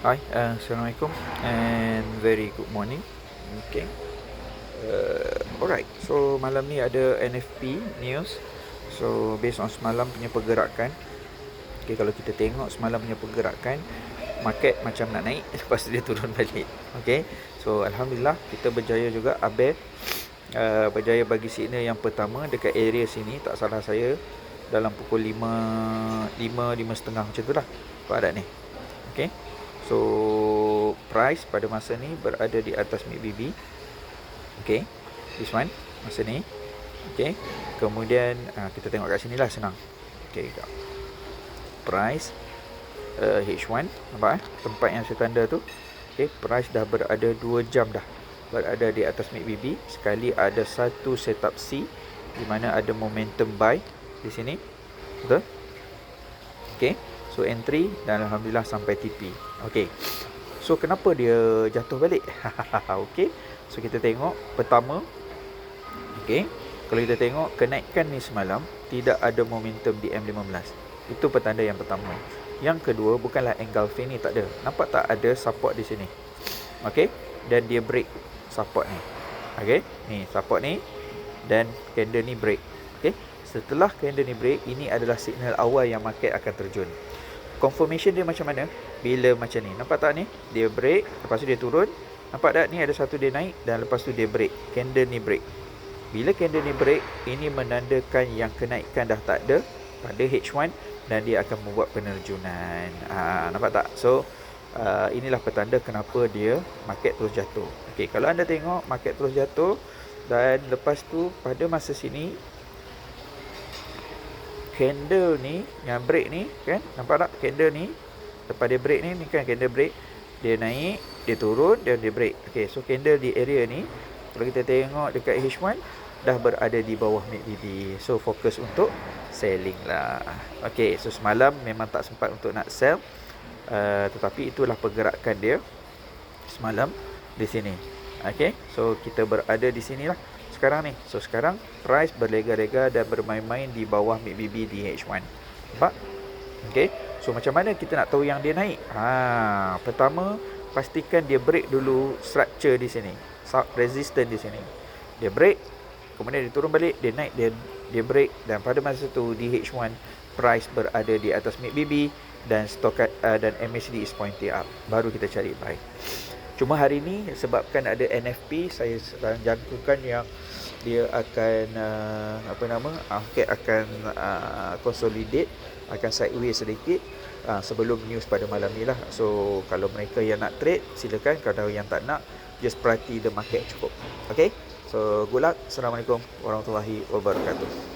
Hi, Assalamualaikum and very good morning. Okay. Alright, so malam ni ada NFP news. So based on semalam punya pergerakan, okay, kalau kita tengok semalam punya pergerakan, market macam nak naik, lepas tu dia turun balik. Okay, so Alhamdulillah kita berjaya juga. Abel berjaya bagi signal yang pertama dekat area sini, tak salah saya dalam pukul 5.30 macam tu lah pada ni. Okay, so price pada masa ni berada di atas MACD. Okay, this one masa ni. Okay, kemudian kita tengok kat sini lah, senang. Okay, price H1, nampak tempat yang saya tanda tu. Okay, price dah berada 2 jam dah berada di atas MACD. Sekali ada satu setup C di mana ada momentum buy di sini, betul? Okay, so entry dan Alhamdulillah sampai TP. Okay, so kenapa dia jatuh balik? Okay, so kita tengok pertama. Okay, kalau kita tengok kenaikan ni semalam tidak ada momentum di M15. Itu petanda yang pertama. Yang kedua, bukanlah engulfing ni, tak ada. Nampak tak ada support di sini? Okay, dan dia break support ni. Okay, ni support ni dan candle ni break. Okay, setelah candle ni break, ini adalah signal awal yang market akan terjun. Confirmation dia macam mana? Bila macam ni, nampak tak ni? Dia break, lepas tu dia turun. Nampak tak ni ada satu dia naik dan lepas tu dia break. Candle ni break. Bila candle ni break, ini menandakan yang kenaikan dah tak ada pada H1 dan dia akan membuat penerjunan. Nampak tak? So inilah petanda kenapa dia market terus jatuh. Okey, kalau anda tengok market terus jatuh dan lepas tu pada masa sini candle ni yang break ni kan, nampak tak candle ni lepas dia break ni kan candle break, dia naik, dia turun dan dia break. Okey, so candle di area ni kalau kita tengok dekat H1 dah berada di bawah MACD. So fokus untuk selling lah. Okey, so semalam memang tak sempat untuk nak sell, tetapi itulah pergerakan dia semalam di sini. Okey, so kita berada di sini lah sekarang ni. So sekarang price berlega-lega dan bermain-main di bawah MACD di H1. Nampak? Okey, so macam mana kita nak tahu yang dia naik? Pertama pastikan dia break dulu structure di sini, resistance di sini. Dia break, kemudian dia turun balik, dia naik, dia break, dan pada masa tu di H1 price berada di atas MACD dan dan MACD is pointing up, baru kita cari buy. Cuma hari ni sebabkan ada NFP, saya sedang jangkakan yang dia akan market akan consolidate, akan sideways sedikit sebelum news pada malam ni lah. So kalau mereka yang nak trade silakan, kalau yang tak nak just perhati the market cukup. Okay, so good luck. Assalamualaikum warahmatullahi wabarakatuh.